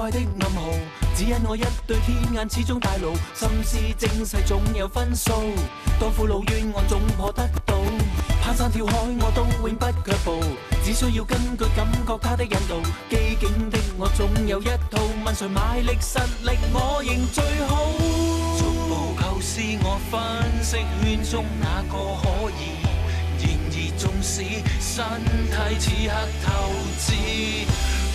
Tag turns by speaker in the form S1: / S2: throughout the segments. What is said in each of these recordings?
S1: 愛的暗號，只因我一對天眼始終大路，心思精細總有分數，當苦惱冤案總破得到，攀山跳海我都永不卻步，只需要根據感覺他的引導，機警的我總有一套，問誰賣力實力我認最好，逐步構思我分析圈中哪個可以，然而縱使身體此刻透支，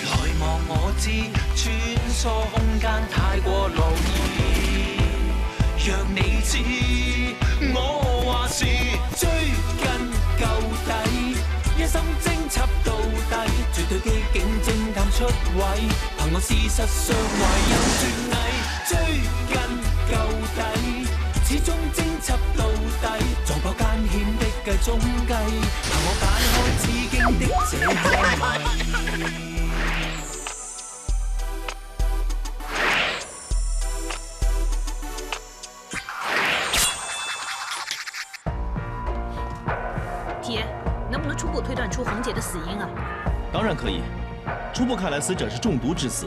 S1: 來望我知穿梭空間太過勞意，讓你知我話是追根究底，一心偵緝到底，絕對機警偵探出位，憑我事實上懷有絕藝，追根究底，始終偵緝到底，撞破艱險的計中計，憑我解開紫荊的這個謎。
S2: 铁，能不能初步推断出红姐的死因啊？
S3: 当然可以。初步看来，死者是中毒致死，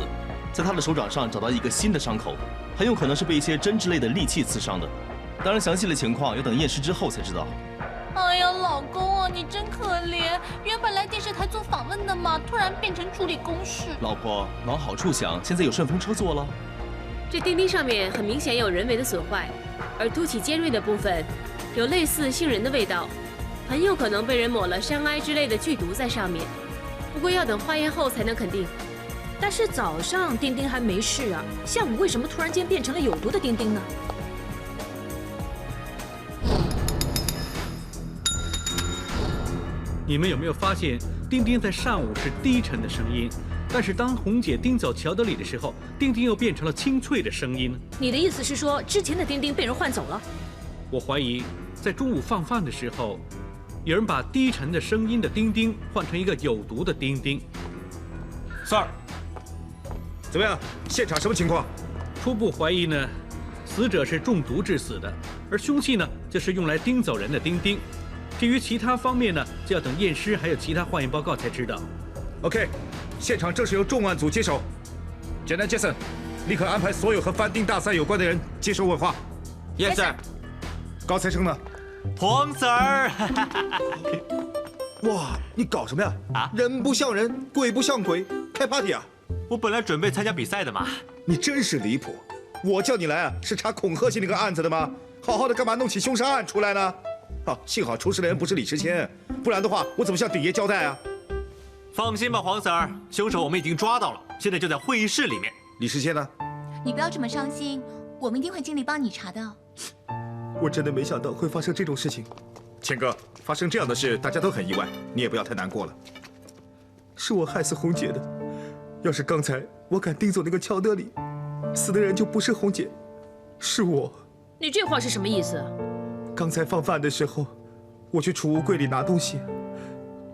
S3: 在她的手掌上找到一个新的伤口，很有可能是被一些针之类的利器刺伤的。当然，详细的情况要等验尸之后才知道。
S4: 哎呀，老公啊，你真可怜！原本来电视台做访问的嘛，突然变成处理公事。
S3: 老婆，往好处想，现在有顺风车坐了。
S5: 这钉钉上面很明显有人为的损坏，而凸起尖锐的部分有类似杏仁的味道，很有可能被人抹了山埃之类的剧毒在上面。不过要等化验后才能肯定。
S2: 但是早上钉钉还没事啊，下午为什么突然间变成了有毒的钉钉呢？
S6: 你们有没有发现，钉钉在上午是低沉的声音，但是当红姐钉走乔德里的时候，钉钉又变成了清脆的声音呢？
S2: 你的意思是说，之前的钉钉被人换走了？
S6: 我怀疑，在中午放饭的时候，有人把低沉的声音的钉钉换成一个有毒的钉钉。
S7: Sir， 怎么样？现场什么情况？
S6: 初步怀疑呢，死者是中毒致死的，而凶器呢，就是用来钉走人的钉钉。至于其他方面呢，就要等验尸还有其他化验报告才知道。
S7: OK， 现场正式由重案组接手。简单 Jason， 立刻安排所有和翻钉大赛有关的人接受问话。
S8: Yes sir。
S7: 高材生呢？
S8: 黄 Sir。
S7: 哇，你搞什么呀？
S8: 啊，
S7: 人不像人，鬼不像鬼，开 party 啊！
S8: 我本来准备参加比赛的嘛。
S7: 你真是离谱！我叫你来啊，是查恐吓信那个案子的吗？好好的，干嘛弄起凶杀案出来呢？哦，幸好出事的人不是李时谦，不然的话，我怎么向鼎爷交代啊？
S8: 放心吧，黄 Sir， 凶手我们已经抓到了，现在就在会议室里面。
S7: 李时谦呢？
S4: 你不要这么伤心，我们一定会尽力帮你查的。
S7: 我真的没想到会发生这种事情。谦哥，发生这样的事，大家都很意外，你也不要太难过了。是我害死红姐的，要是刚才我敢盯走那个乔德里，死的人就不是红姐，是我。
S2: 你这话是什么意思？
S7: 刚才放饭的时候，我去储物柜里拿东西，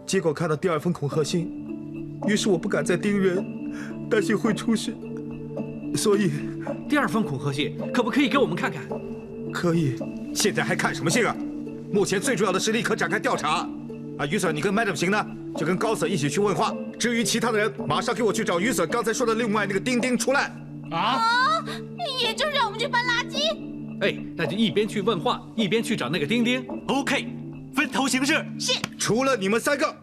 S7: 结果看到第二封恐吓信，于是我不敢再盯人，担心会出事，所以
S6: 第二封恐吓信可不可以给我们看看？
S7: 可以。现在还看什么信啊？目前最重要的是立刻展开调查。啊，于 Sir， 你跟 Madam 行呢，就跟高 Sir 一起去问话。至于其他的人，马上给我去找于 Sir 刚才说的另外那个钉钉出来。
S4: 啊！也就是让我们去搬垃圾。
S6: 哎，那就一边去问话，一边去找那个钉钉。
S8: OK， 分头行事。
S4: 是。
S7: 除了你们三个，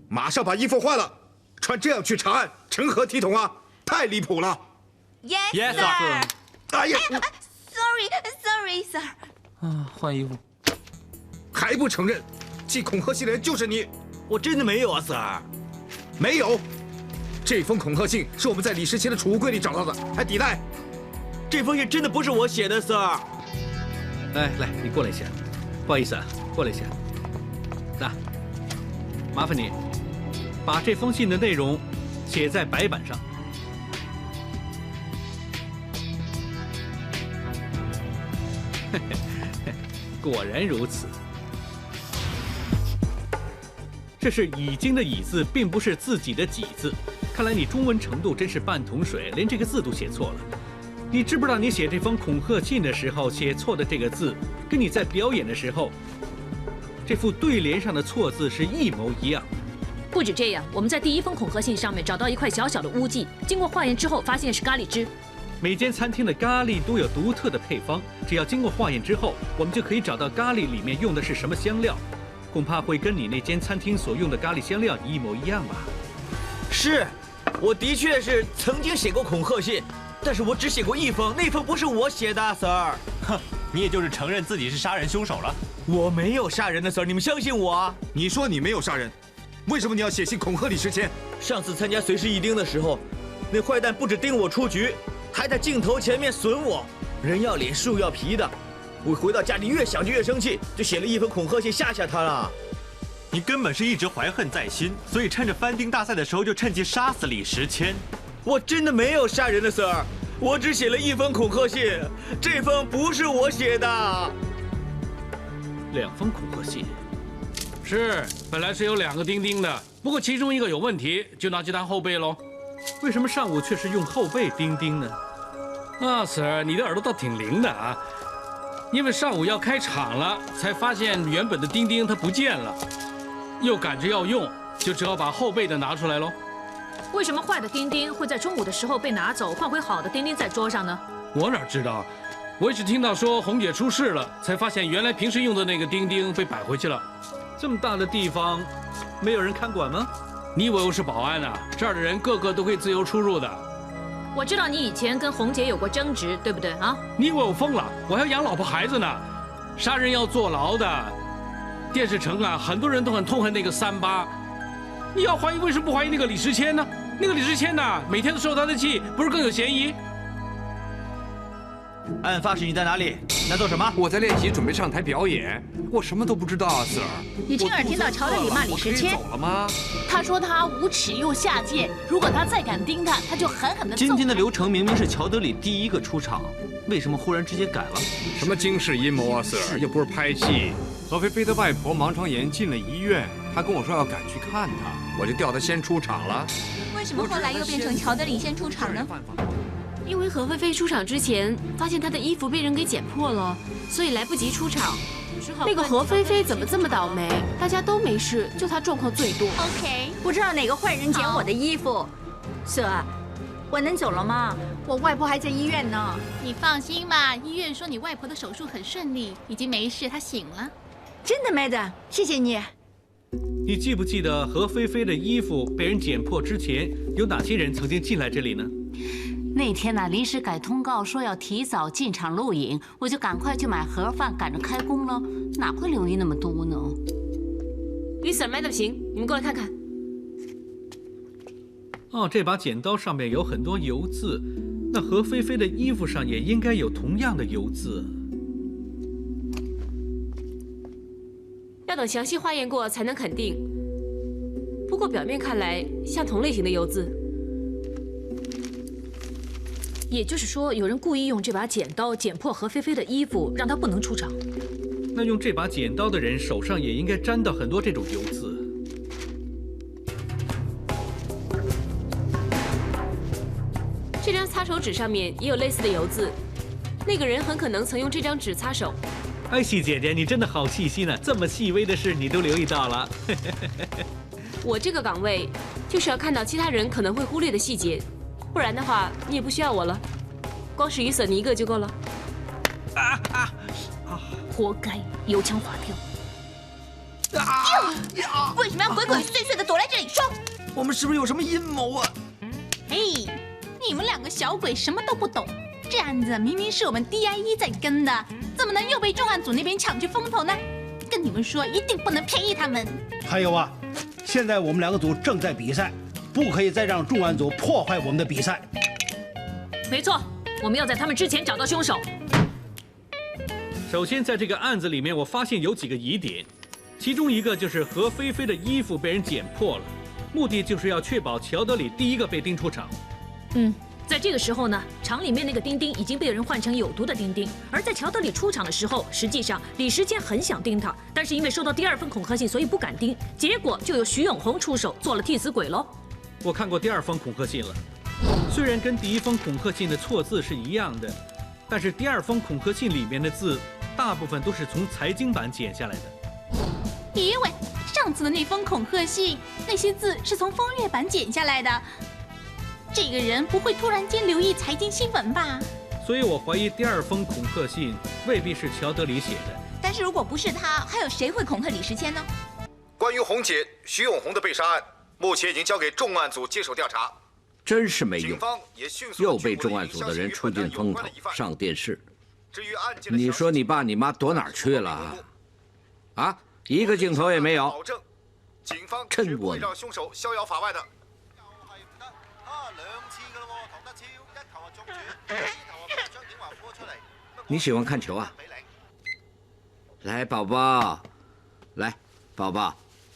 S7: 马上把衣服换了，穿这样去查案，成何体统啊？太离谱了。
S4: Yes
S8: sir。
S7: 哎呀
S4: ，Sorry sir。
S8: 啊，换衣服。
S7: 还不承认？寄恐吓信的人就是你。
S8: 我真的没有啊 ，Sir。
S7: 没有。这封恐吓信是我们在李时谦的储物柜里找到的，还抵赖。
S8: 这封信真的不是我写的 ，Sir。
S6: 来，你过来一下，不好意思啊，过来一下。那，麻烦你把这封信的内容写在白板上。果然如此。这是已经的已字，并不是自己的己字。看来你中文程度真是半桶水，连这个字都写错了。你知不知道你写这封恐吓信的时候写错的这个字，跟你在表演的时候这副对联上的错字是一模一样的？
S2: 不止这样，我们在第一封恐吓信上面找到一块小小的污迹，经过化验之后发现是咖喱汁。
S6: 每间餐厅的咖喱都有独特的配方，只要经过化验之后，我们就可以找到咖喱里面用的是什么香料，恐怕会跟你那间餐厅所用的咖喱香料一模一样吧？
S9: 是，我的确是曾经写过恐吓信，但是我只写过一封，那封不是我写的 ，Sir。
S8: 哼，你也就是承认自己是杀人凶手了。
S9: 我没有杀人的 Sir，你们相信我啊？
S7: 你说你没有杀人，为什么你要写信恐吓李时谦？
S9: 上次参加随时一盯的时候，那坏蛋不止盯我出局，还在镜头前面损我，人要脸树要皮的。我回到家里越想就越生气，就写了一封恐吓信吓吓他了。
S8: 你根本是一直怀恨在心，所以趁着翻钉大赛的时候就趁机杀死李时谦。
S9: 我真的没有杀人的 Sir， 我只写了一封恐吓信，这封不是我写的。
S6: 2封恐吓信。
S10: 是，本来是有2个钉钉的，不过其中一个有问题，就拿去当后背喽。
S6: 为什么上午却是用后背钉钉呢？
S10: 啊 ，Sir， 你的耳朵倒挺灵的啊！因为上午要开场了，才发现原本的钉钉它不见了，又赶着要用，就只好把后背的拿出来喽。
S2: 为什么坏的钉钉会在中午的时候被拿走，换回好的钉钉在桌上呢？
S10: 我哪知道，我也是听到说红姐出事了，才发现原来平时用的那个钉钉被摆回去了。
S6: 这么大的地方，没有人看管吗？
S10: 你以为我是保安啊？这儿的人个个都可以自由出入的。
S2: 我知道你以前跟红姐有过争执，对不对啊？
S10: 你以为我疯了？我还要养老婆孩子呢。杀人要坐牢的。电视城啊，很多人都很痛恨那个38。你要怀疑，为什么不怀疑那个李时谦呢？那个李时谦呐，每天都受他的气，不是更有嫌疑？
S9: 案发时你在哪里？你在做什么？
S11: 我在练习，准备上台表演。我什么都不知道啊 ，Sir。
S4: 你亲耳听到乔德里骂李时谦？
S11: 走了吗？
S4: 他说他无耻又下贱，如果他再敢盯他，他就狠狠地揍他。
S12: 今天的流程明明是乔德里第一个出场，为什么忽然之间改了？
S11: 什么惊世阴谋啊 ，Sir？ 又不是拍戏。何菲菲的外婆盲肠炎进了医院，他跟我说要赶去看她，我就调他先出场了。
S4: 为什么后来又变成乔德里先出场呢？
S5: 因为何菲菲出场之前发现她的衣服被人给剪破了，所以来不及出场。那个何菲菲怎么这么倒霉？大家都没事，就她状况最多。
S4: OK，
S13: 不知道哪个坏人捡我的衣服。Sir， 我能走了吗？我外婆还在医院呢。
S4: 你放心吧，医院说你外婆的手术很顺利，已经没事，她醒了。
S13: 真的，Madam， 谢谢你。
S6: 你记不记得何菲菲的衣服被人剪破之前，有哪些人曾经进来这里呢？
S14: 那天呢，临时改通告说要提早进场录影，我就赶快去买盒饭，赶着开工了，哪会留意那么多呢
S5: ？Lisa Madam 行，你们过来看看。
S6: 哦，这把剪刀上面有很多油渍，那何菲菲的衣服上也应该有同样的油渍。
S5: 要等详细化验过才能肯定。不过表面看来像同类型的油渍。
S2: 也就是说，有人故意用这把剪刀剪破何菲菲的衣服，让她不能出场。
S6: 那用这把剪刀的人手上也应该沾到很多这种油渍。
S5: 这张擦手纸上面也有类似的油渍，那个人很可能曾用这张纸擦手。
S6: 艾希姐姐，你真的好细心啊，这么细微的事你都留意到了。
S5: 我这个岗位就是要看到其他人可能会忽略的细节。不然的话，你也不需要我了，光是雨伞你一个就够了。
S2: 活该，油腔滑调。
S4: 为什么要鬼鬼祟祟的躲在这里说？
S9: 我们是不是有什么阴谋啊？
S4: 嘿，你们2个小鬼什么都不懂，这案子明明是我们 DIE 在跟的，怎么能又被重案组那边抢去风头呢？跟你们说，一定不能便宜他们。
S15: 还有啊，现在我们2个组正在比赛。不可以再让重案组破坏我们的比赛。
S2: 没错，我们要在他们之前找到凶手。
S6: 首先，在这个案子里面，我发现有几个疑点，其中一个就是何菲菲的衣服被人剪破了，目的就是要确保乔德里第一个被钉出场。
S2: 在这个时候呢，厂里面那个钉钉已经被人换成有毒的钉钉，而在乔德里出场的时候，实际上李时坚很想钉他，但是因为收到第2封恐吓信，所以不敢钉，结果就由徐永红出手做了替死鬼喽。
S6: 我看过第2封恐吓信了，虽然跟第1封恐吓信的错字是一样的，但是第2封恐吓信里面的字大部分都是从财经版剪下来的。
S4: 咦喂，上次的那封恐吓信，那些字是从风月版剪下来的。这个人不会突然间留意财经新闻吧？
S6: 所以我怀疑第二封恐吓信未必是乔德里写的。
S16: 但是如果不是他，还有谁会恐吓李时迁呢？
S7: 关于红姐徐永红的被杀案，目前已经交给重案组接手调查。
S17: 真是没用，
S7: 警方也迅速
S17: 又被重案组的人出尽风头，上电视。你说你爸你妈躲哪儿去了啊？啊，一个镜头也没有，
S7: 警方
S17: 真窝囊。
S7: 让凶手逍遥法外的。
S17: 你喜欢看球啊？来，宝宝，来，宝宝，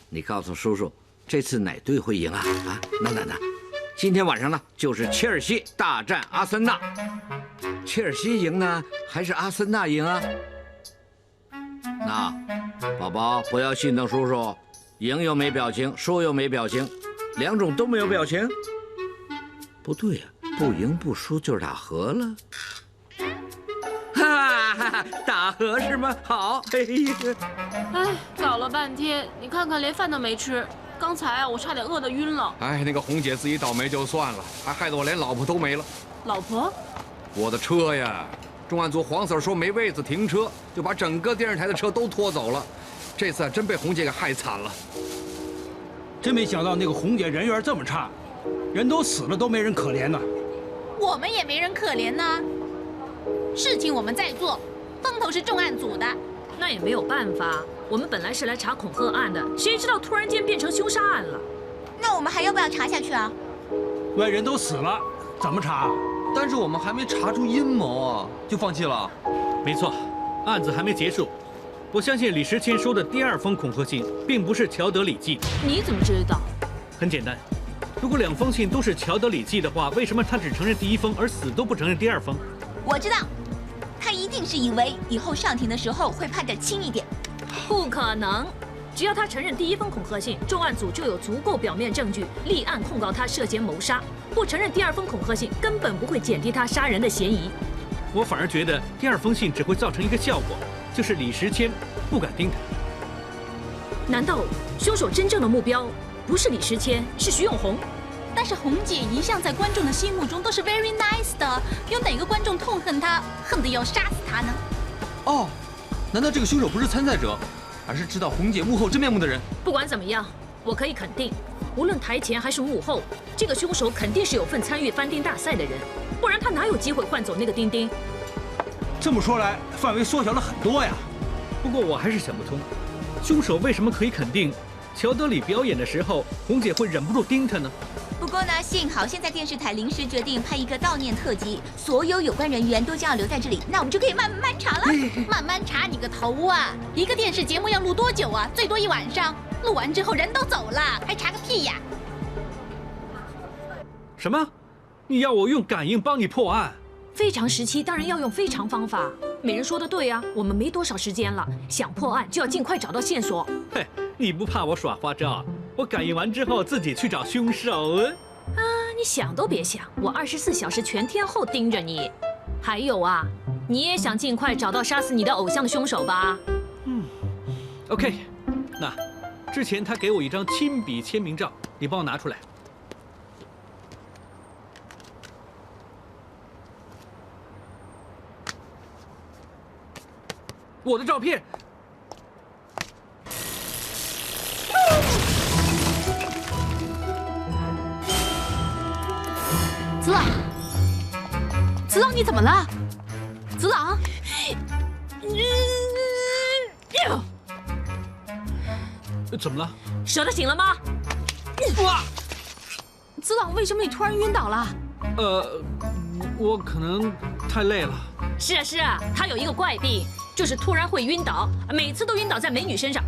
S17: 你告诉叔叔，这次哪队会赢啊？啊，那，今天晚上呢，就是切尔西大战阿森纳。切尔西赢呢，还是阿森纳赢啊？那，宝宝不要心疼叔叔，赢又没表情，输又没表情，两种都没有表情。不对呀，不赢不输就是打和了。哈哈，打和是吗？好，嘿嘿。
S5: 哎，搞了半天，你看看连饭都没吃。刚才啊，我差点饿得晕了。
S11: 哎，那个红姐自己倒霉就算了，还害得我连老婆都没了。
S5: 老婆？
S11: 我的车呀！重案组黄 Sir 说没位子停车，就把整个电视台的车都拖走了。这次真被红姐给害惨了。
S15: 真没想到那个红姐人缘这么差，人都死了都没人可怜呢。
S4: 我们也没人可怜呢。事情我们在做，风头是重案组的。
S2: 那也没有办法，我们本来是来查恐吓案的，谁知道突然间变成凶杀案了。
S16: 那我们还要不要查下去啊？
S15: 外人都死了，怎么查？
S12: 但是我们还没查出阴谋啊，就放弃了。
S6: 没错，案子还没结束。我相信李时迁收的第二封恐吓信，并不是乔德里寄的。
S2: 你怎么知道？
S6: 很简单，如果两封信都是乔德里寄的话，为什么他只承认第一封，而死都不承认第二封？
S16: 我知道，他一定是以为以后上庭的时候会判得轻一点。
S2: 不可能，只要他承认第一封恐吓信，重案组就有足够表面证据立案控告他涉嫌谋杀。不承认第二封恐吓信，根本不会减低他杀人的嫌疑。
S6: 我反而觉得第二封信只会造成一个效果，就是李时迁不敢盯他。
S2: 难道凶手真正的目标不是李时迁，是徐永红？
S4: 但是红姐一向在观众的心目中都是 very nice 的，有哪个观众痛恨她，恨得要杀死她呢？
S12: 哦，难道这个凶手不是参赛者，而是知道红姐幕后真面目的人？
S2: 不管怎么样，我可以肯定，无论台前还是幕后，这个凶手肯定是有份参与翻钉大赛的人，不然他哪有机会换走那个丁丁？
S15: 这么说来，范围缩小了很多呀。
S6: 不过我还是想不通，凶手为什么可以肯定乔德里表演的时候，红姐会忍不住盯他呢？
S16: 不过呢，幸好现在电视台临时决定拍一个悼念特辑，所有有关人员都将要留在这里，那我们就可以慢慢查了。
S4: 慢慢查你个头啊！一个电视节目要录多久啊？最多1晚上，录完之后人都走了，还查个屁呀！
S6: 什么？你要我用感应帮你破案？
S2: 非常时期当然要用非常方法。美人说的对啊，我们没多少时间了，想破案就要尽快找到线索。
S6: 嘿，你不怕我耍花招？我感应完之后自己去找凶手
S2: 啊！你想都别想，我24小时全天候盯着你。还有啊，你也想尽快找到杀死你的偶像的凶手吧
S6: ？OK， 那之前他给我一张亲笔签名照，你帮我拿出来。我的照片。
S4: 子朗，子朗，你怎么了？子朗，
S6: 怎么了？
S2: 蛇的醒了吗？
S6: 哇！
S4: 子朗，为什么你突然晕倒了？
S6: 我可能太累了。
S2: 是啊是啊，他有一个怪病，就是突然会晕倒，每次都晕倒在美女身上。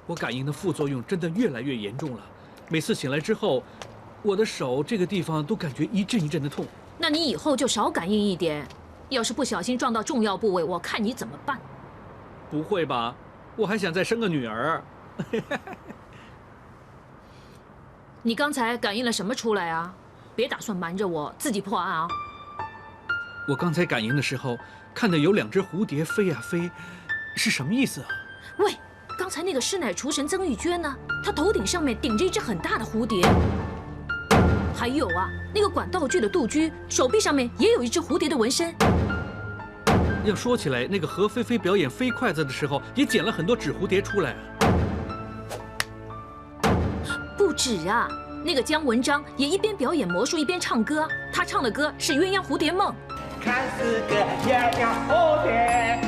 S6: 我感应的副作用真的越来越严重了，每次醒来之后，我的手这个地方都感觉一阵一阵的痛。
S2: 那你以后就少感应一点，要是不小心撞到重要部位，我看你怎么办？
S6: 不会吧？我还想再生个女儿。
S2: 你刚才感应了什么出来啊？别打算瞒着我，自己破案啊！
S6: 我刚才感应的时候，看到有2只蝴蝶飞呀飞，是什么意思啊？
S2: 喂，刚才那个师奶厨神曾玉娟呢？她头顶上面顶着一只很大的蝴蝶。还有啊，那个管道具的杜鹃手臂上面也有一只蝴蝶的纹身。
S6: 要说起来，那个何菲菲表演飞筷子的时候，也捡了很多纸蝴蝶出来啊。
S2: 不止啊，那个姜文章也一边表演魔术一边唱歌，他唱的歌是《鸳鸯蝴蝶梦》。
S18: 看似个鸳鸯蝴蝶。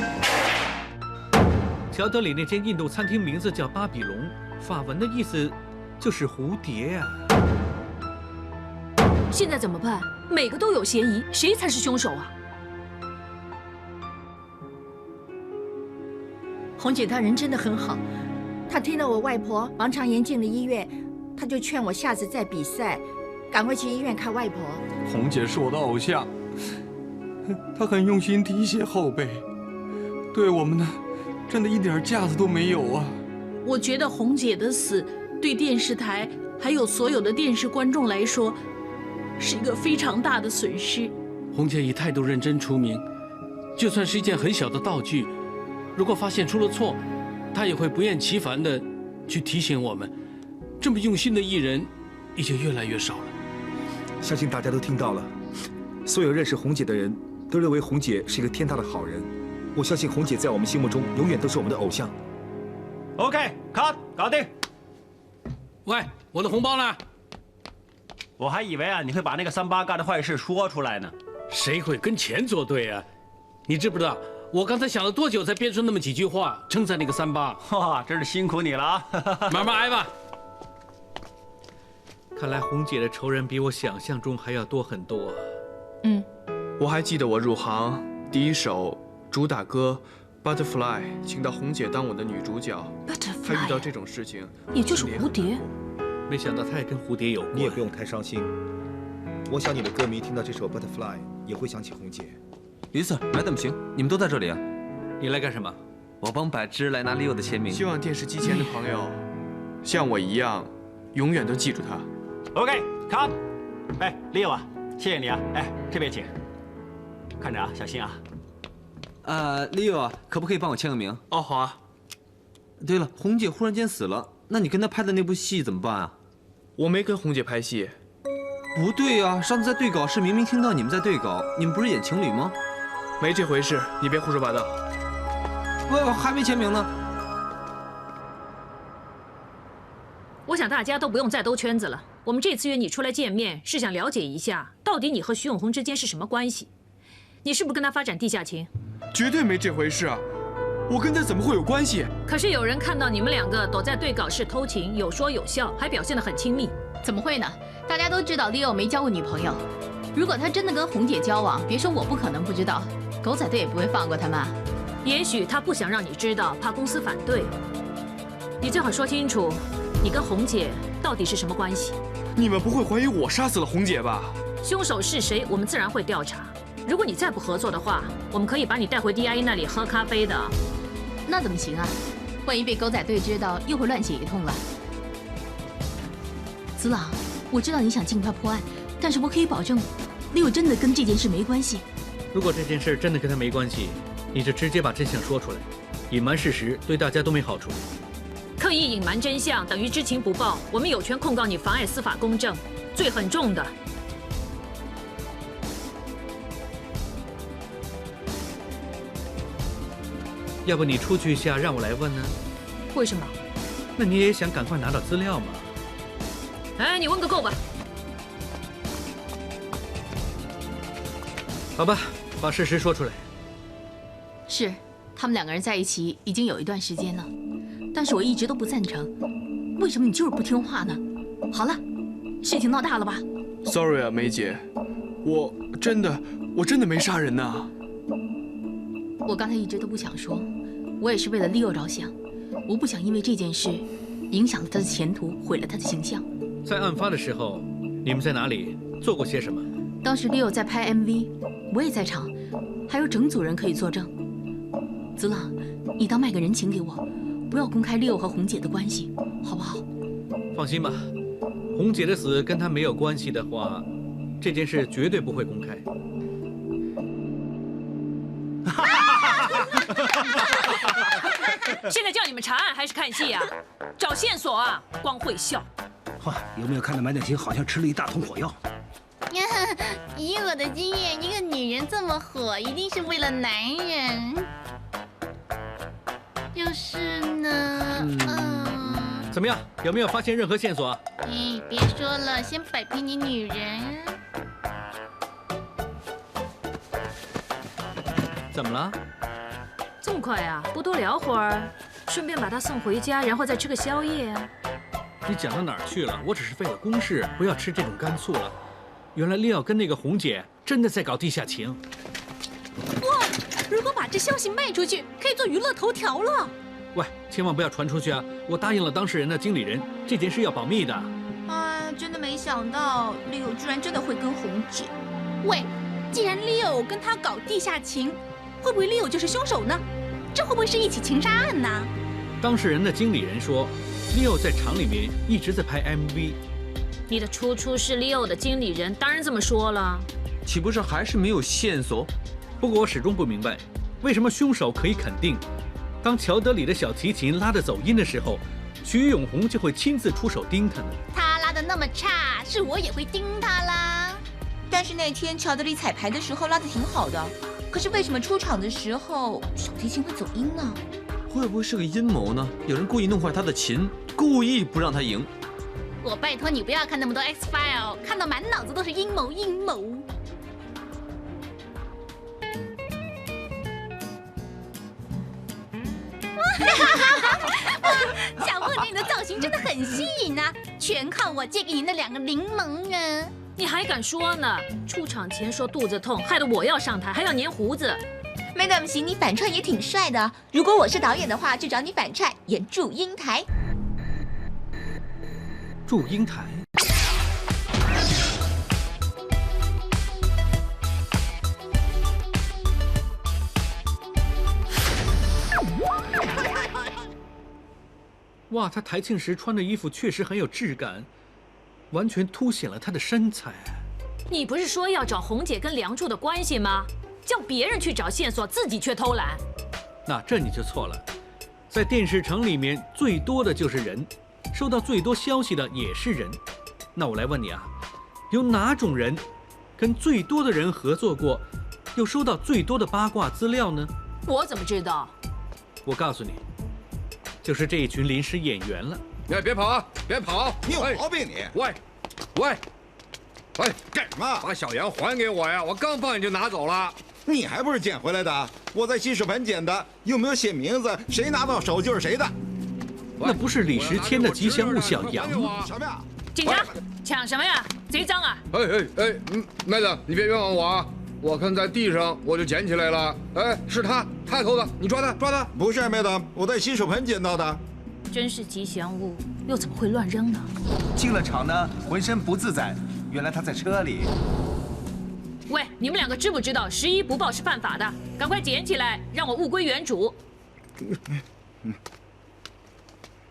S6: 乔德里那间印度餐厅名字叫巴比龙，法文的意思就是蝴蝶呀。
S2: 现在怎么办？每个都有嫌疑，谁才是凶手啊？
S13: 红姐她人真的很好，她听到我外婆盲肠炎进了医院，她就劝我下次再比赛，赶快去医院看外婆。
S11: 红姐是我的偶像，她很用心提携后辈，对我们呢，真的一点架子都没有啊。
S4: 我觉得红姐的死对电视台还有所有的电视观众来说，是一个非常大的损失。
S10: 红姐以态度认真出名，就算是一件很小的道具，如果发现出了错，她也会不厌其烦地去提醒我们。这么用心的艺人，已经越来越少了。
S7: 相信大家都听到了，所有认识红姐的人都认为红姐是一个天大的好人。我相信红姐在我们心目中永远都是我们的偶像。
S19: OK， 搞定。
S10: 喂，我的红包呢？
S19: 我还以为啊，你会把那个38干的坏事说出来呢。
S10: 谁会跟钱作对啊？你知不知道我刚才想了多久才编出那么几句话称赞那个38？
S19: 哇，真是辛苦你了啊！
S10: 慢慢挨吧。
S6: 看来红姐的仇人比我想象中还要多很多啊。
S20: 我还记得我入行第一首主打歌《Butterfly》，请到红姐当我的女主角。她遇到这种事情，
S2: 也就是蝴蝶。
S6: 没想到它也跟蝴蝶有关。
S7: 你也不用太伤心，我想你的歌迷听到这首《Butterfly》也会想起红姐。
S12: 李 Sir， 来的不行，你们都在这里啊？
S6: 你来干什么？
S12: 我帮柏芝来拿 Leo 的签名。
S20: 希望电视机前的朋友像我一样，永远都记住他。
S19: OK， 哎，Leo 啊，谢谢你啊，哎，这边请，看着啊，小心啊。
S12: Leo 啊，可不可以帮我签个名？
S20: 哦，好啊。
S12: 对了，红姐忽然间死了，那你跟她拍的那部戏怎么办啊？
S20: 我没跟红姐拍戏。
S12: 不对啊，上次在对稿室明明听到你们在对稿，你们不是演情侣吗？
S20: 没这回事，你别胡说八道。
S12: 我还没签名呢。
S2: 我想大家都不用再兜圈子了。我们这次约你出来见面，是想了解一下，到底你和徐永红之间是什么关系？你是不是跟他发展地下情？
S20: 绝对没这回事啊！我跟他怎么会有关系？
S2: 可是有人看到你们两个躲在对稿室偷情，有说有笑，还表现得很亲密。
S4: 怎么会呢？大家都知道 Leo 没交过女朋友。如果他真的跟红姐交往，别说我不可能不知道，狗仔队也不会放过他们。
S2: 也许他不想让你知道，怕公司反对。你最好说清楚，你跟红姐到底是什么关系？
S20: 你们不会怀疑我杀死了红姐吧？
S2: 凶手是谁，我们自然会调查。如果你再不合作的话，我们可以把你带回 DIE 那里喝咖啡的。
S4: 那怎么行啊？万一被狗仔队知道，又会乱写一通了。子朗，我知道你想尽快破案，但是我可以保证，Leo真的跟这件事没关系。
S6: 如果这件事真的跟他没关系，你就直接把真相说出来，隐瞒事实对大家都没好处。
S2: 刻意隐瞒真相等于知情不报，我们有权控告你妨碍司法公正，罪很重的。
S6: 要不你出去一下，让我来问呢？
S2: 为什么？
S6: 那你也想赶快拿到资料吗？
S2: 哎，你问个够吧。
S6: 好吧，把事实说出来。
S4: 是，他们两个人在一起已经有一段时间了，但是我一直都不赞成。为什么你就是不听话呢？好了，事情闹大了吧
S20: ？Sorry 啊，梅姐，我真的没杀人呐。
S4: 我刚才一直都不想说，我也是为了 Leo 着想，我不想因为这件事影响了他的前途，毁了他的形象。
S6: 在案发的时候，你们在哪里做过些什么？
S4: 当时 Leo 在拍 MV， 我也在场，还有整组人可以作证。子朗，你当卖个人情给我，不要公开 Leo 和红姐的关系，好不好？
S6: 放心吧，红姐的死跟他没有关系的话，这件事绝对不会公开。
S2: 现在叫你们查案还是看戏啊？找线索啊，光会笑。
S15: 哇，有没有看到买点心好像吃了一大桶火药？
S4: 以我的经验，一个女人这么火，一定是为了男人。就是呢，
S6: 怎么样？有没有发现任何线索？
S4: 哎，别说了，先摆平你女人。
S6: 怎么了？
S2: 这么快啊？不多聊会儿，顺便把她送回家，然后再吃个宵夜啊？
S6: 你讲到哪儿去了？我只是为了公事，不要吃这种干醋了。原来利奥跟那个红姐真的在搞地下情。
S4: 哇！如果把这消息卖出去，可以做娱乐头条了。
S6: 喂，千万不要传出去啊！我答应了当事人的经理人，这件事要保密的。
S16: 哎，真的没想到Leo居然真的会跟红姐。
S4: 喂，既然Leo跟他搞地下情，会不会Leo就是凶手呢？这会不会是一起情杀案呢？
S6: 当事人的经理人说，Leo在厂里面一直在拍 MV。
S2: 你的出处是Leo的经理人，当然这么说了。
S12: 岂不是还是没有线索？
S6: 不过我始终不明白，为什么凶手可以肯定，当乔德里的小提琴拉着走音的时候，徐永红就会亲自出手盯他呢？
S4: 他拉得那么差，是我也会盯他啦。
S16: 但是那天乔德里彩排的时候拉得挺好的，可是为什么出场的时候小提琴会走音呢？
S12: 会不会是个阴谋呢？有人故意弄坏他的琴，故意不让他赢。
S4: 我拜托你不要看那么多 X File， 看到满脑子都是阴谋阴谋。小凤姐，你的造型真的很吸引啊，全靠我借给你那2个柠檬啊！
S2: 你还敢说呢？出场前说肚子痛，害得我要上台，还要粘胡子。
S16: Madam 行，你反串也挺帅的。如果我是导演的话，就找你反串演祝英台。
S6: 祝英台。哇，她台庆时穿的衣服确实很有质感，完全凸显了她的身材。
S2: 你不是说要找红姐跟梁祝的关系吗？叫别人去找线索，自己却偷懒。
S6: 那这你就错了，在电视城里面最多的就是人，收到最多消息的也是人。那我来问你啊，有哪种人跟最多的人合作过，又收到最多的八卦资料呢？
S2: 我怎么知道？
S6: 我告诉你，就是这一群临时演员了。
S11: 哎，别跑啊，别跑！
S21: 你有毛病你！
S11: 喂，干什么？把小羊还给我呀！我刚放你就拿走了。
S21: 你还不是捡回来的？我在洗手盆捡的，又没有写名字，谁拿到手就是谁的。
S6: 那不是李时迁的吉祥物小羊吗？
S2: 警察，抢什么呀？贼脏啊！
S11: 妹子，你别冤枉我啊！我看在地上，我就捡起来了。哎，是他偷的，你抓他！
S21: 不是妹子，我在洗手盆捡到的。
S2: 真是吉祥物，又怎么会乱扔呢？
S22: 进了厂呢，浑身不自在，原来他在车里。
S2: 喂，你们2个知不知道11不报是犯法的？赶快捡起来，让我物归原主。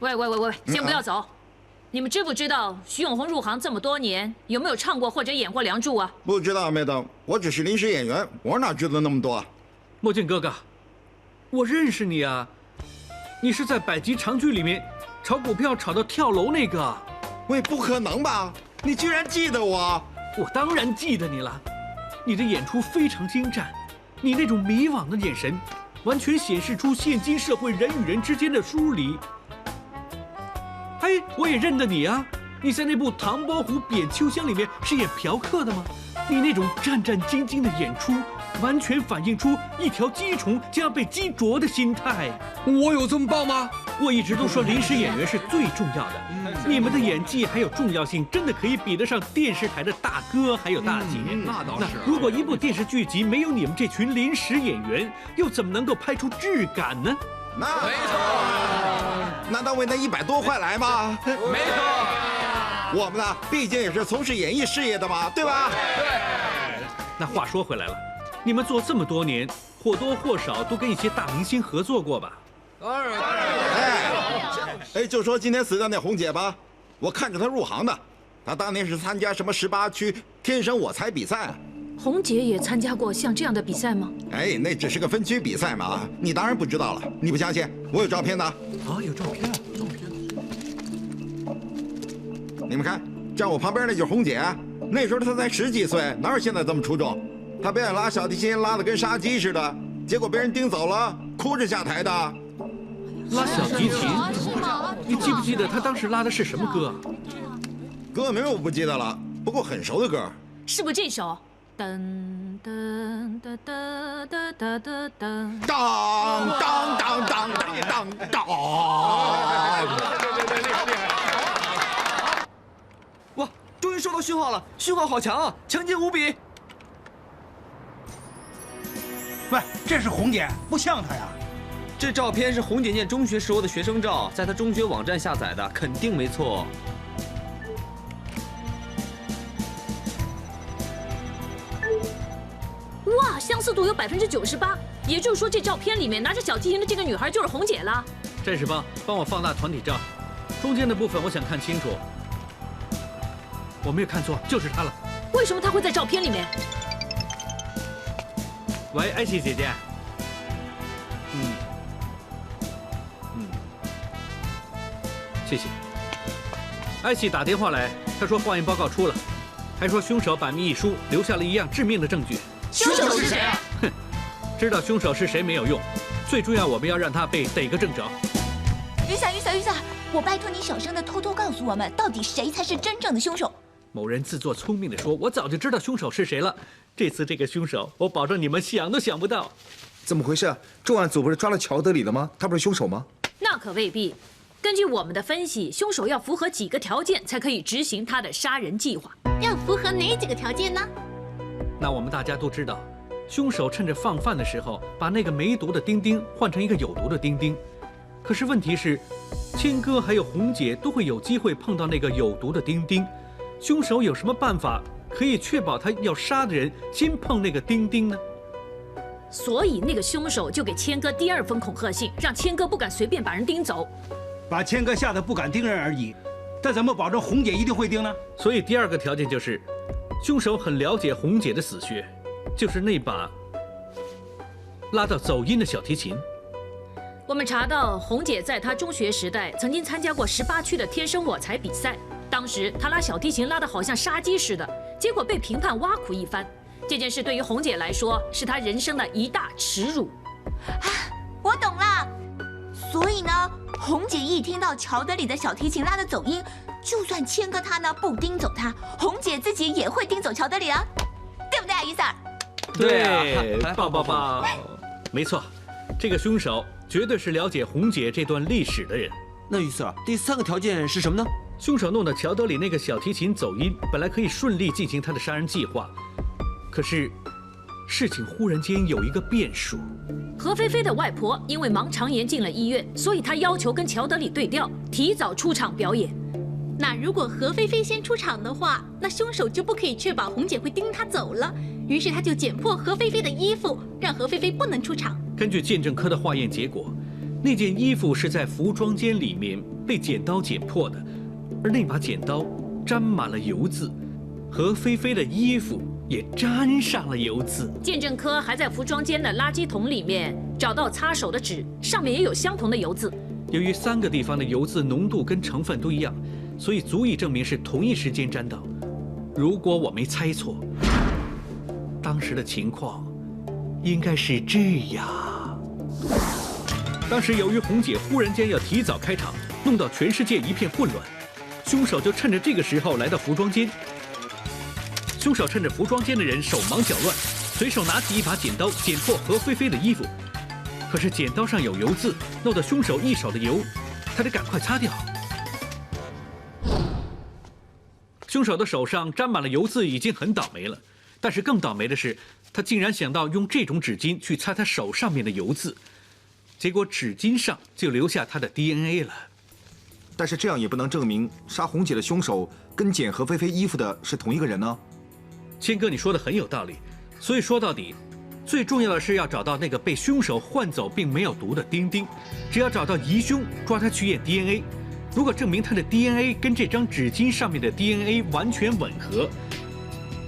S2: 喂，先不要走。你们知不知道徐永红入行这么多年，有没有唱过或者演过梁祝啊？
S21: 不知道，妹子，我只是临时演员，我哪知道那么多？
S6: 墨镜哥哥，我认识你啊，你是在百集长剧里面炒股票炒到跳楼那个。
S21: 喂，不可能吧？你居然记得我？
S6: 我当然记得你了。你的演出非常精湛，你那种迷惘的眼神，完全显示出现今社会人与人之间的疏离。哎，我也认得你啊！你在那部《唐伯虎点秋香》里面是演嫖客的吗？你那种战战兢兢的演出，完全反映出一条鸡虫将要被鸡啄的心态。
S11: 我有这么棒吗？
S6: 我一直都说临时演员是最重要的，你们的演技还有重要性，真的可以比得上电视台的大哥还有大姐。
S11: 那倒是。
S6: 如果一部电视剧集没有你们这群临时演员，又怎么能够拍出质感呢？
S21: 那没错。难道为那100多块来吗？
S11: 没错。
S21: 我们呢，毕竟也是从事演艺事业的嘛，对吧？
S11: 对。
S6: 那话说回来了，你们做这么多年，或多或少都跟一些大明星合作过吧？
S11: 当然。
S21: 就说今天死掉那红姐吧，我看着她入行的，她当年是参加什么18区天生我材比赛，
S2: 红姐也参加过像这样的比赛吗？
S21: 哎，那只是个分区比赛嘛，你当然不知道了。你不相信？我有照片的。啊，有照片，你们看，站我旁边那就是红姐，那时候她才10几岁，哪有现在这么出众？她表演拉小提琴拉得跟杀鸡似的，结果被人盯走了，哭着下台的。
S6: 拉小提琴？你记不记得她当时拉的是什么歌啊？
S21: 歌名我不记得了，不过很熟的歌。
S2: 是不是这首？噔噔噔噔噔噔噔噔，
S21: 当当当当当当！
S9: 哇，终于收到讯号了，讯号好强啊，强劲无比！
S15: 喂，这是红姐，不像她呀。
S9: 这照片是红姐念中学时候的学生照，在她中学网站下载的，肯定没错。
S2: 哇，相似度有98%，也就是说这照片里面拿着小提琴的这个女孩就是红姐了。
S6: 战士帮，帮我放大团体照，中间的部分我想看清楚。我没有看错，就是她了。
S2: 为什么她会在照片里面？
S6: 喂，艾希姐姐。谢谢。艾希打电话来，她说化验报告出了，还说凶手把密一疏，留下了一样致命的证据。
S4: 凶手是谁啊？
S6: 哼，知道凶手是谁没有用，最重要我们要让他被逮个正着。
S16: 雨伞，我拜托你小声的偷偷告诉我们，到底谁才是真正的凶手？
S6: 某人自作聪明地说：“我早就知道凶手是谁了。这次这个凶手，我保证你们想都想不到。”
S7: 怎么回事？重案组不是抓了乔德里了吗？他不是凶手吗？
S2: 那可未必。根据我们的分析，凶手要符合几个条件才可以执行他的杀人计划。
S4: 要符合哪几个条件呢？
S6: 那我们大家都知道，凶手趁着放饭的时候，把那个没毒的丁丁换成一个有毒的丁丁。可是问题是，谦哥还有红姐都会有机会碰到那个有毒的丁丁。凶手有什么办法可以确保他要杀的人先碰那个丁丁呢？
S2: 所以那个凶手就给谦哥第2封恐吓信，让谦哥不敢随便把人盯走，
S15: 把谦哥吓得不敢盯人而已。但怎么保证红姐一定会盯呢？
S6: 所以第2个条件就是，凶手很了解红姐的死穴，就是那把拉到走音的小提琴。
S2: 我们查到红姐在她中学时代曾经参加过18区的天生我材比赛，当时她拉小提琴拉得好像杀鸡似的，结果被评判挖苦一番。这件事对于红姐来说，是她人生的一大耻辱。
S16: 我懂了，所以呢，红姐一听到乔德里的小提琴拉的走音，就算谦哥他呢不盯走他，红姐自己也会盯走乔德里了，对不对啊，于 Sir？
S6: 对，抱抱抱，没错，这个凶手绝对是了解红姐这段历史的人。
S9: 那于 Sir， 第3个条件是什么呢？
S6: 凶手弄得乔德里那个小提琴走音，本来可以顺利进行他的杀人计划。可是，事情忽然间有一个变数。
S2: 何菲菲的外婆因为盲肠炎进了医院，所以她要求跟乔德里对调，提早出场表演。
S4: 那如果何菲菲先出场的话，那凶手就不可以确保红姐会盯她走了。于是他就剪破何菲菲的衣服，让何菲菲不能出场。
S6: 根据鉴证科的化验结果，那件衣服是在服装间里面被剪刀剪破的，而那把剪刀沾满了油渍，何菲菲的衣服也沾上了油渍。
S2: 鉴证科还在服装间的垃圾桶里面找到擦手的纸，上面也有相同的油渍。
S6: 由于3个地方的油渍浓度跟成分都一样，所以足以证明是同一时间沾到。如果我没猜错，当时的情况应该是这样。当时由于红姐忽然间要提早开场，弄到全世界一片混乱，凶手就趁着这个时候来到服装间。凶手趁着服装间的人手忙脚乱，随手拿起一把剪刀剪破何菲菲的衣服。可是剪刀上有油渍，弄得凶手一手的油，他得赶快擦掉。凶手的手上沾满了油渍已经很倒霉了，但是更倒霉的是，他竟然想到用这种纸巾去擦他手上面的油渍，结果纸巾上就留下他的 DNA 了。
S7: 但是这样也不能证明杀红姐的凶手跟剪何菲菲衣服的是同一个人呢。
S6: 谦哥，你说的很有道理。所以说到底，最重要的是要找到那个被凶手换走并没有毒的丁丁。只要找到疑凶，抓他去验 DNA。如果证明他的 DNA 跟这张纸巾上面的 DNA 完全吻合，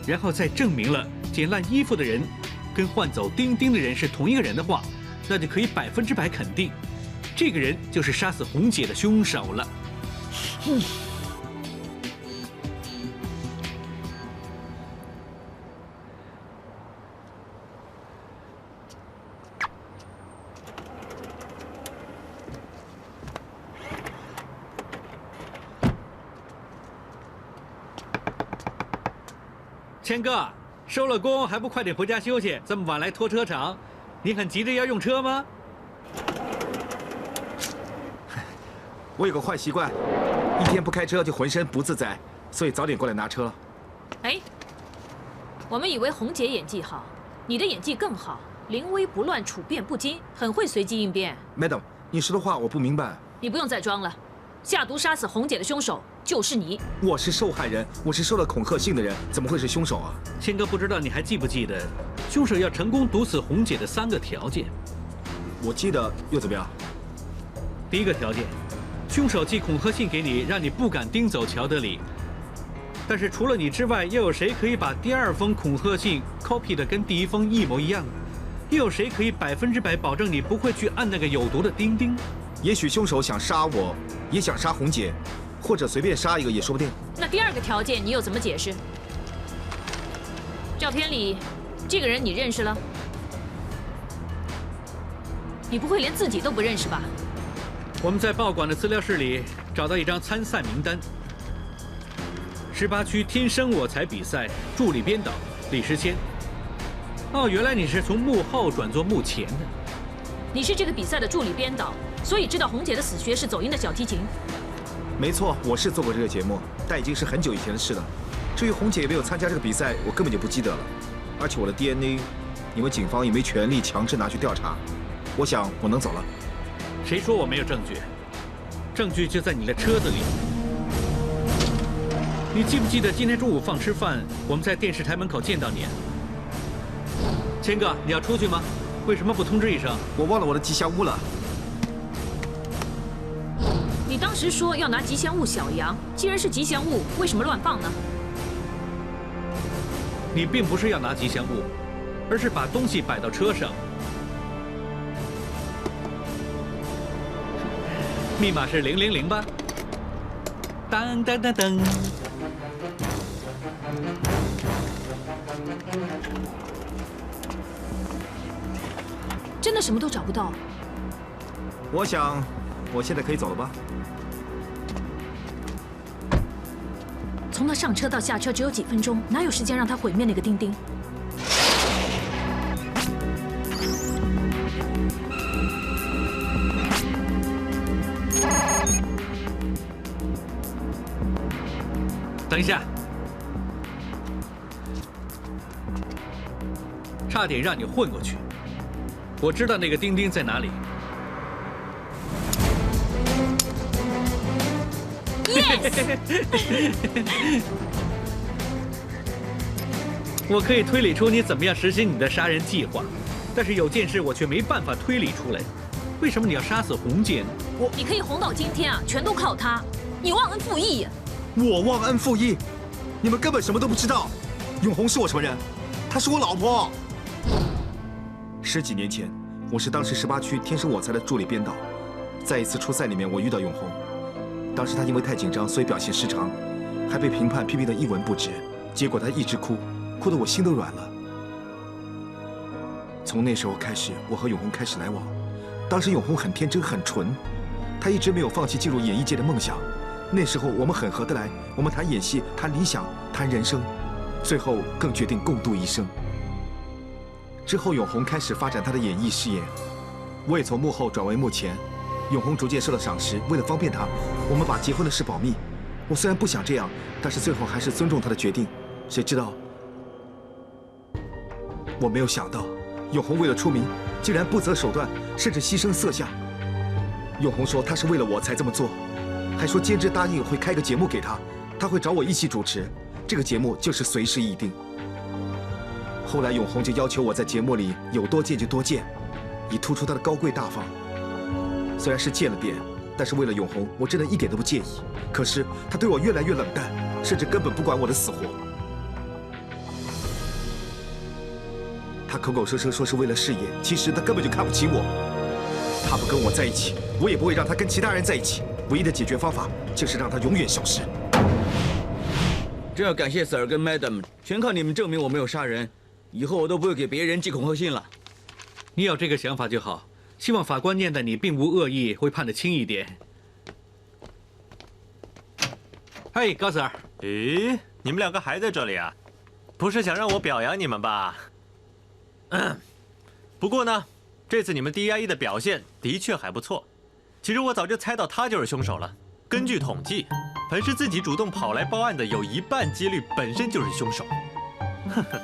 S6: 然后再证明了捡烂衣服的人跟换走丁丁的人是同一个人的话，那就可以100%肯定，这个人就是杀死红姐的凶手了。谦哥，收了工还不快点回家休息？这么晚来拖车场，你很急着要用车吗？
S7: 我有个坏习惯，一天不开车就浑身不自在，所以早点过来拿车了。
S2: 哎，我们以为红姐演技好，你的演技更好，临危不乱，处变不惊，很会随机应变。
S7: Madam， 你说的话我不明白。
S2: 你不用再装了，下毒杀死红姐的凶手就是你。
S7: 我是受害人，我是受了恐吓信的人，怎么会是凶手啊？
S6: 谦哥，不知道你还记不记得，凶手要成功毒死红姐的3个条件。
S7: 我记得，又怎么样？
S6: 第一个条件，凶手寄恐吓信给你，让你不敢盯走乔德里。但是除了你之外，又有谁可以把第2封恐吓信 copy 的跟第1封一模一样？又有谁可以100%保证你不会去按那个有毒的钉钉？
S7: 也许凶手想杀我，也想杀红姐，或者随便杀一个也说不定。
S2: 那第2个条件你又怎么解释？照片里这个人你认识了？你不会连自己都不认识吧？
S6: 我们在报馆的资料室里找到一张参赛名单，18区天生我材比赛助理编导李时谦。哦，原来你是从幕后转做幕前的。
S2: 你是这个比赛的助理编导，所以知道红姐的死穴是走音的小提琴。
S7: 没错，我是做过这个节目，但已经是很久以前的事了。至于红姐有没有参加这个比赛，我根本就不记得了。而且我的 DNA， 你们警方也没权利强制拿去调查。我想我能走了。
S6: 谁说我没有证据？证据就在你的车子里。你记不记得今天中午放吃饭，我们在电视台门口见到你？谦哥，你要出去吗？为什么不通知一声？
S7: 我忘了我的吉祥物了。
S2: 你当时说要拿吉祥物小羊，既然是吉祥物，为什么乱放呢？
S6: 你并不是要拿吉祥物，而是把东西摆到车上。密码是000吧？当当当当。
S2: 真的什么都找不到。
S7: 我想，我现在可以走了吧？
S2: 从他上车到下车只有几分钟，哪有时间让他毁灭那个钉钉？
S6: 等一下，差点让你混过去。我知道那个钉钉在哪里。我可以推理出你怎么样实行你的杀人计划，但是有件事我却没办法推理出来：为什么你要杀死红姐呢？
S2: 你可以红到今天啊，全都靠他！你忘恩负义呀！
S7: 我忘恩负义？你们根本什么都不知道。永红是我什么人？她是我老婆。10几年前，我是当时18区天生我材的助理编导，在一次初赛里面，我遇到永红。当时她因为太紧张，所以表现失常，还被评判批评得一文不值。结果她一直哭，哭得我心都软了。从那时候开始，我和永红开始来往。当时永红很天真很纯，她一直没有放弃进入演艺界的梦想。那时候我们很合得来，我们谈演戏，谈理想，谈人生，最后更决定共度一生。之后，永红开始发展她的演艺事业，我也从幕后转为幕前。永红逐渐受到赏识，为了方便她，我们把结婚的事保密。我虽然不想这样，但是最后还是尊重她的决定。谁知道，我没有想到，永红为了出名，竟然不择手段，甚至牺牲色相。永红说她是为了我才这么做，还说监制答应会开个节目给她，她会找我一起主持，这个节目就是随时议定。后来永红就要求我在节目里有多见就多见，以突出她的高贵大方。虽然是见了点，但是为了永红，我真的一点都不介意。可是她对我越来越冷淡，甚至根本不管我的死活。他口口声声说是为了事业，其实他根本就看不起我。他不跟我在一起，我也不会让他跟其他人在一起。唯一的解决方法就是让他永远消失。
S9: 这要感谢 Sir 跟 Madam， 全靠你们证明我没有杀人。以后我都不会给别人寄恐吓信了。
S6: 你有这个想法就好。希望法官念的你并无恶意，会判得轻一点。嘿，高 Sir。
S8: 咦，你们两个还在这里啊？不是想让我表扬你们吧？不过呢，这次你们 DIE 的表现的确还不错。其实我早就猜到他就是凶手了。根据统计，凡是自己主动跑来报案的，有1半几率本身就是凶手。呵呵，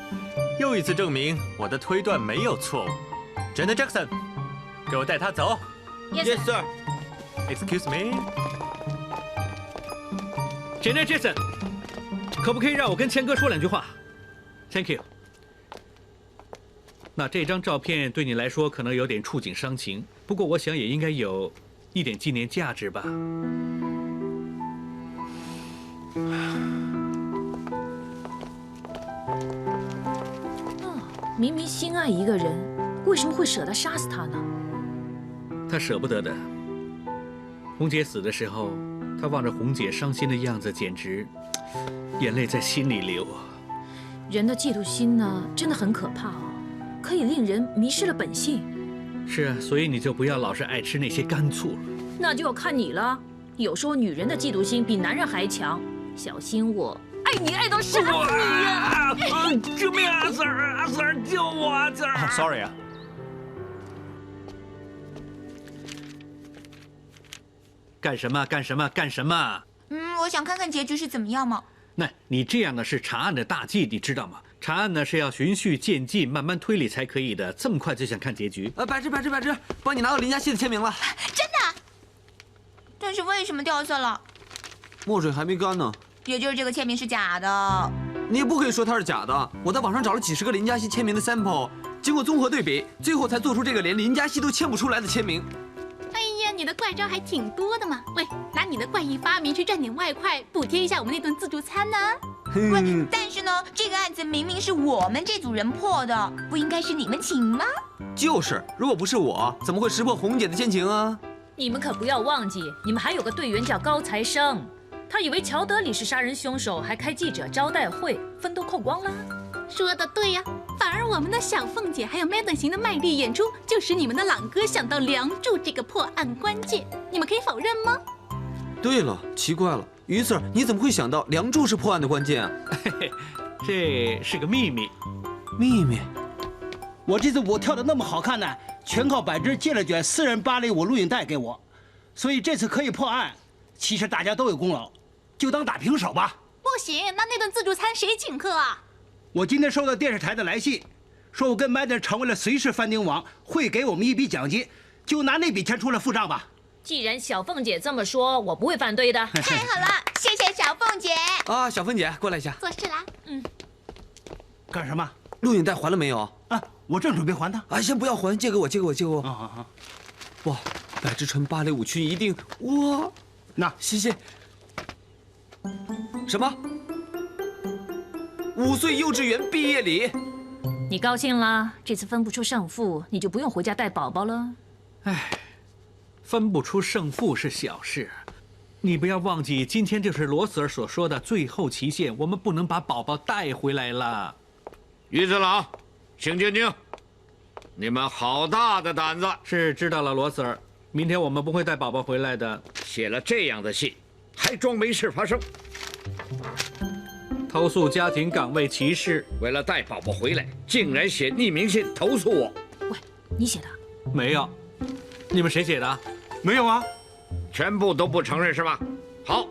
S8: 又一次证明我的推断没有错误。真的 Jackson， 给我带他走。
S9: Yes sir。Excuse
S8: me。
S6: 真的 Jackson， 可不可以让我跟谦哥说2句话 ？Thank you。那这张照片对你来说可能有点触景伤情，不过我想也应该有一点纪念价值吧。
S2: 明明心爱一个人，为什么会舍得杀死他呢？
S6: 他舍不得的。红姐死的时候，他望着红姐伤心的样子，简直眼泪在心里流啊。
S2: 人的嫉妒心呢，真的很可怕哦，可以令人迷失了本性。
S6: 是啊，所以你就不要老是爱吃那些干醋了。
S2: 那就要看你了。有时候女人的嫉妒心比男人还强，小心我爱你爱到杀死你呀！
S6: 救命啊 ，Sir！ 啊 ，Sir， 救我啊 ，Sir！Sorry
S8: 啊。
S6: 干什么？干什么？干什么？
S16: 我想看看结局是怎么样嘛。
S6: 那你这样呢是查案的大忌，你知道吗？查案呢是要循序渐进，慢慢推理才可以的。这么快就想看结局？
S12: 白痴，帮你拿到林嘉熙的签名了。
S16: 真的？但是为什么掉色了？
S12: 墨水还没干呢。
S16: 也就是这个签名是假的。
S12: 你也不可以说它是假的。我在网上找了几10个林嘉熙签名的 sample， 经过综合对比，最后才做出这个连林嘉熙都签不出来的签名。
S4: 哎呀，你的怪招还挺多的嘛！喂，拿你的怪异发明去赚点外快，补贴一下我们那顿自助餐呢。
S16: 喂，但是呢，这个案子明明是我们这组人破的，不应该是你们请吗？
S12: 就是，如果不是我，怎么会识破红姐的奸情啊？
S2: 你们可不要忘记，你们还有个队员叫高材生，他以为乔德里是杀人凶手，还开记者招待会，分都扣光了。
S4: 说的对呀，反而我们的小凤姐还有 Madam 型的卖力演出，就使你们的朗哥想到梁祝这个破案关键，你们可以否认吗？
S12: 对了，奇怪了，于 Sir， 你怎么会想到梁祝是破案的关键啊？
S6: 嘿嘿，这是个秘密。
S12: 秘密？
S15: 我这支舞跳得那么好看呢，全靠柏芝借了卷私人芭蕾舞录影带给我，所以这次可以破案。其实大家都有功劳，就当打平手吧。
S4: 不行，那顿自助餐谁请客啊？
S15: 我今天收到电视台的来信，说我跟 Madam 成为了随时翻丁王，会给我们一笔奖金，就拿那笔钱出来付账吧。
S2: 既然小凤姐这么说，我不会反对的。
S16: 太好了，谢谢小凤姐。
S12: 啊，小凤姐，过来一下。
S4: 做事啦。
S15: 干什么？
S12: 录影带还了没有？
S15: 啊，我正准备还他。
S12: 啊，先不要还，借给我。
S15: 啊！
S12: 哇，柏芝穿芭蕾舞裙一定哇！
S15: 那
S12: 谢谢。什么？5岁幼稚园毕业礼？
S2: 你高兴了？这次分不出胜负，你就不用回家带宝宝了。
S6: 唉，分不出胜负是小事，你不要忘记，今天就是罗斯尔所说的最后期限，我们不能把宝宝带回来了。
S17: 于子朗，请静静。你们好大的胆子！
S6: 是知道了，罗斯尔。明天我们不会带宝宝回来的。
S17: 写了这样的信，还装没事发生。
S6: 投诉家庭岗位歧视，
S17: 为了带宝宝回来，竟然写匿名信投诉我。
S2: 喂，你写的？
S6: 没有。你们谁写的？
S15: 没有啊。
S17: 全部都不承认是吧？好，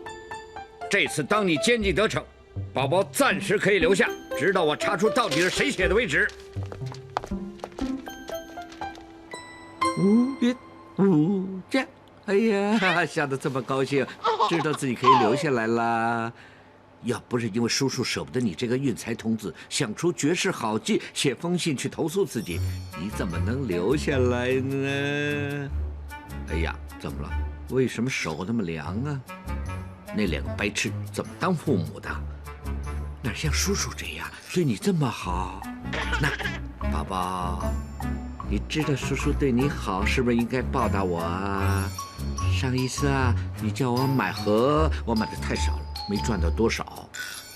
S17: 这次当你奸计得逞，宝宝暂时可以留下，直到我查出到底是谁写的为止。这，哎呀，笑得这么高兴，知道自己可以留下来啦。要不是因为叔叔舍不得你这个运财童子，想出绝世好计，写封信去投诉自己，你怎么能留下来呢？哎呀，怎么了？为什么手那么凉啊？那2个白痴怎么当父母的？哪像叔叔这样对你这么好？那宝宝，你知道叔叔对你好，是不是应该报答我啊？上一次啊，你叫我买盒，我买的太少了，没赚到多少。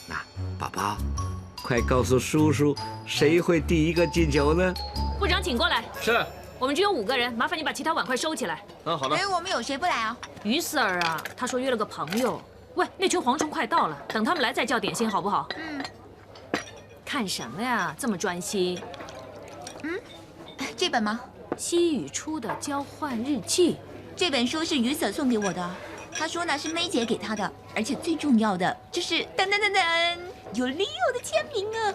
S17: 那宝宝，快告诉叔叔，谁会第一个进球呢？
S2: 部长，请过来。
S10: 是。
S2: 我们只有5个人，麻烦你把其他碗筷收起来。
S20: 好的。
S16: 哎，我们有谁不来啊？
S2: 于四儿啊，他说约了个朋友。喂，那群蝗虫快到了，等他们来再叫点心好不好？看什么呀？这么专心？
S16: 这本吗？
S2: 西语出的交换日记。
S16: 这本书是于嫂送给我的，她说呢是梅姐给她的，而且最重要的就是噔噔噔噔，有 Leo 的签名啊！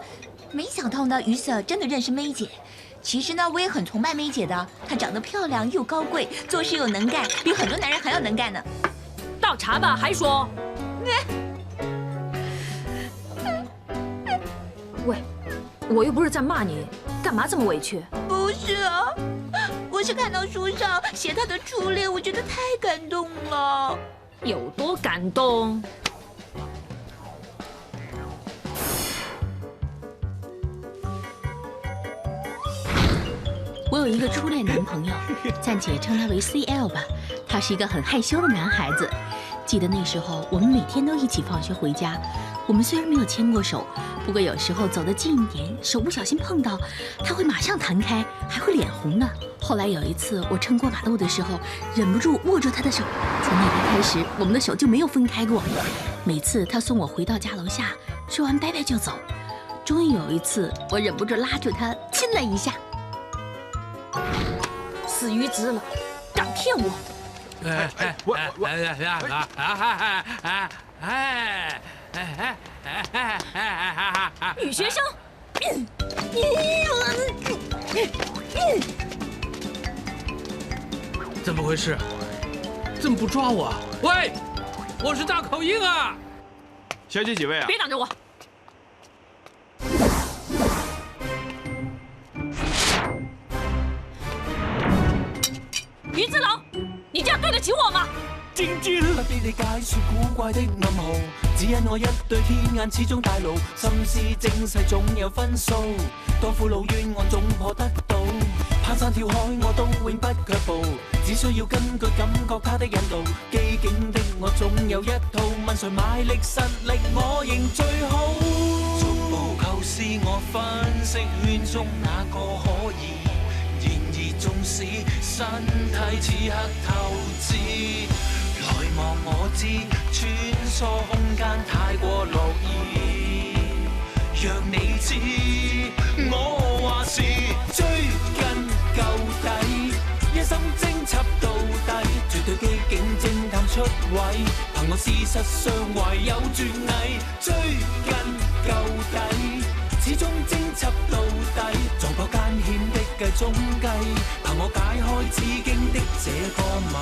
S16: 没想到呢，于嫂真的认识梅姐。其实呢，我也很崇拜梅姐的，她长得漂亮又高贵，做事又能干，比很多男人还要能干呢。
S2: 倒茶吧，还说？喂，我又不是在骂你，干嘛这么委屈？
S16: 不是啊，我是看到书上写她的初恋，我觉得太感动了。
S2: 有多感动？
S4: 我有一个初恋男朋友，暂且称他为 CL 吧。他是一个很害羞的男孩子。记得那时候，我们每天都一起放学回家。我们虽然没有牵过手，不过有时候走得近一点，手不小心碰到，他会马上弹开，还会脸红呢。后来有一次，我撑过马路的时候，忍不住握住他的手。从那天开始，我们的手就没有分开过。每次他送我回到家楼下，说完拜拜就走。终于有一次，我忍不住拉住他亲了一下。
S2: 死鱼子了，敢骗我！女学生，
S10: 怎么回事？怎么不抓我啊？喂，我是大口鹰啊！
S20: 小姐几位啊？
S2: 别挡着我！于子龙，你这样对得起我吗？
S18: 靜豬不必你解説古怪的暗號，只因我一對天眼始終大路，心思精細總有分數，當父老冤案總破得到，攀山跳海我都永不卻步，只需要根據感覺他的引導，機警的我總有一套，問誰買力實力我認最好，逐步構思我分析圈中哪個可以。縱使身體此刻透支，來望我知穿梭空間太過樂意，讓你知我話是追根究底，一心偵緝到底，絕對機警偵探出位，憑我事實上懷有絕藝，追根究底。始終偵緝到底，撞破艱險的計中計，憑我解開紫荊的這個謎。